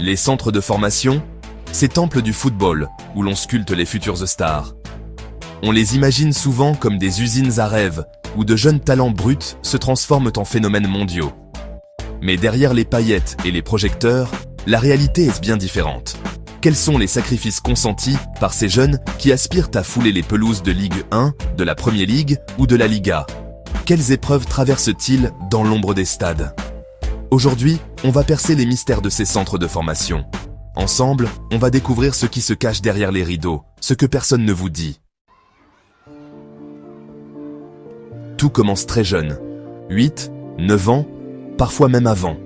Les centres de formation, ces temples du football où l'on sculpte les futures stars. On les imagine souvent comme des usines à rêves où de jeunes talents bruts se transforment en phénomènes mondiaux. Mais derrière les paillettes et les projecteurs, la réalité est bien différente. Quels sont les sacrifices consentis par ces jeunes qui aspirent à fouler les pelouses de Ligue 1, de la Premier League ou de la Liga? Quelles épreuves traversent-ils dans l'ombre des stades? Aujourd'hui, on va percer les mystères de ces centres de formation. Ensemble, on va découvrir ce qui se cache derrière les rideaux, ce que personne ne vous dit. Tout commence très jeune. 8, 9 ans, parfois même avant.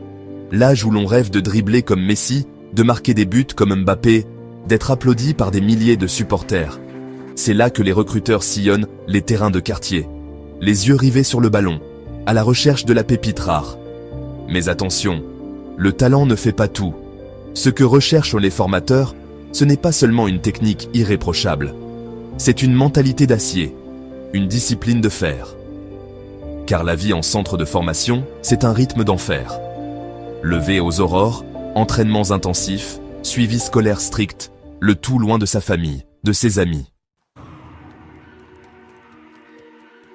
L'âge où l'on rêve de dribbler comme Messi, de marquer des buts comme Mbappé, d'être applaudi par des milliers de supporters. C'est là que les recruteurs sillonnent les terrains de quartier, les yeux rivés sur le ballon, à la recherche de la pépite rare. Mais attention, le talent ne fait pas tout. Ce que recherchent les formateurs, ce n'est pas seulement une technique irréprochable. C'est une mentalité d'acier, une discipline de fer. Car la vie en centre de formation, c'est un rythme d'enfer. Lever aux aurores, entraînements intensifs, suivi scolaire strict, le tout loin de sa famille, de ses amis.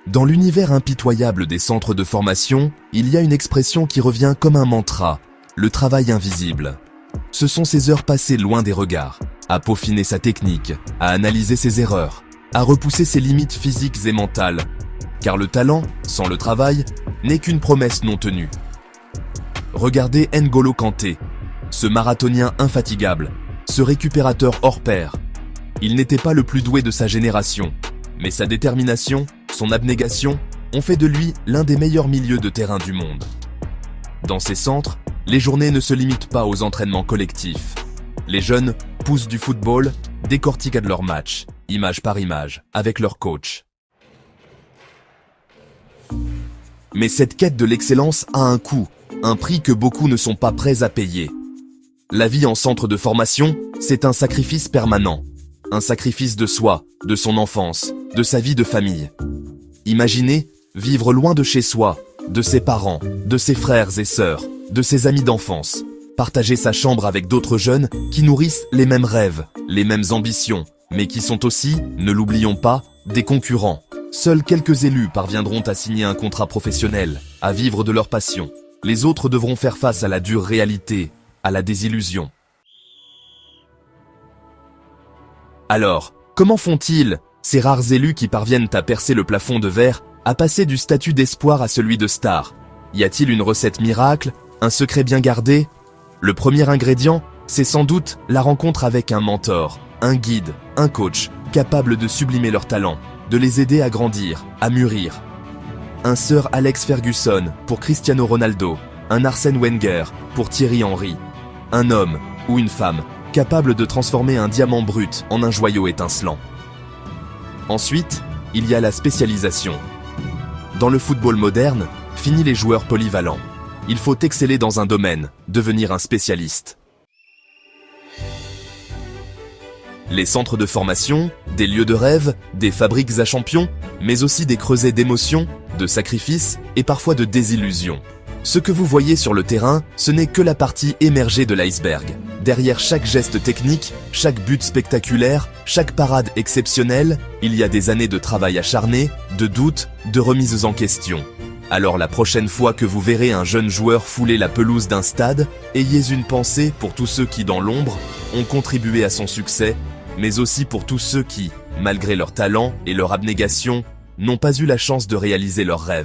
Dans l'univers impitoyable des centres de formation, il y a une expression qui revient comme un mantra, le travail invisible. Ce sont ces heures passées loin des regards, à peaufiner sa technique, à analyser ses erreurs, à repousser ses limites physiques et mentales. Car le talent, sans le travail, n'est qu'une promesse non tenue. Regardez N'Golo Kanté, ce marathonien infatigable, ce récupérateur hors pair. Il n'était pas le plus doué de sa génération, mais sa détermination, son abnégation, ont fait de lui l'un des meilleurs milieux de terrain du monde. Dans ces centres, les journées ne se limitent pas aux entraînements collectifs. Les jeunes poussent du football, décortiquent leurs matchs, image par image, avec leur coach. Mais cette quête de l'excellence a un coût, un prix que beaucoup ne sont pas prêts à payer. La vie en centre de formation, c'est un sacrifice permanent. Un sacrifice de soi, de son enfance, de sa vie de famille. Imaginez vivre loin de chez soi, de ses parents, de ses frères et sœurs, de ses amis d'enfance. Partager sa chambre avec d'autres jeunes qui nourrissent les mêmes rêves, les mêmes ambitions, mais qui sont aussi, ne l'oublions pas, des concurrents. Seuls quelques élus parviendront à signer un contrat professionnel, à vivre de leur passion. Les autres devront faire face à la dure réalité, à la désillusion. Alors, comment font-ils, ces rares élus qui parviennent à percer le plafond de verre, à passer du statut d'espoir à celui de star? Y a-t-il une recette miracle, un secret bien gardé? Le premier ingrédient, c'est sans doute la rencontre avec un mentor, un guide, un coach, capable de sublimer leur talent, de les aider à grandir, à mûrir. Un Sir Alex Ferguson pour Cristiano Ronaldo, un Arsène Wenger pour Thierry Henry. Un homme ou une femme capable de transformer un diamant brut en un joyau étincelant. Ensuite, il y a la spécialisation. Dans le football moderne, fini les joueurs polyvalents. Il faut exceller dans un domaine, devenir un spécialiste. Les centres de formation, des lieux de rêve, des fabriques à champions, mais aussi des creusets d'émotions, de sacrifices et parfois de désillusions. Ce que vous voyez sur le terrain, ce n'est que la partie émergée de l'iceberg. Derrière chaque geste technique, chaque but spectaculaire, chaque parade exceptionnelle, il y a des années de travail acharné, de doutes, de remises en question. Alors la prochaine fois que vous verrez un jeune joueur fouler la pelouse d'un stade, ayez une pensée pour tous ceux qui, dans l'ombre, ont contribué à son succès, mais aussi pour tous ceux qui, malgré leur talent et leur abnégation, n'ont pas eu la chance de réaliser leurs rêves.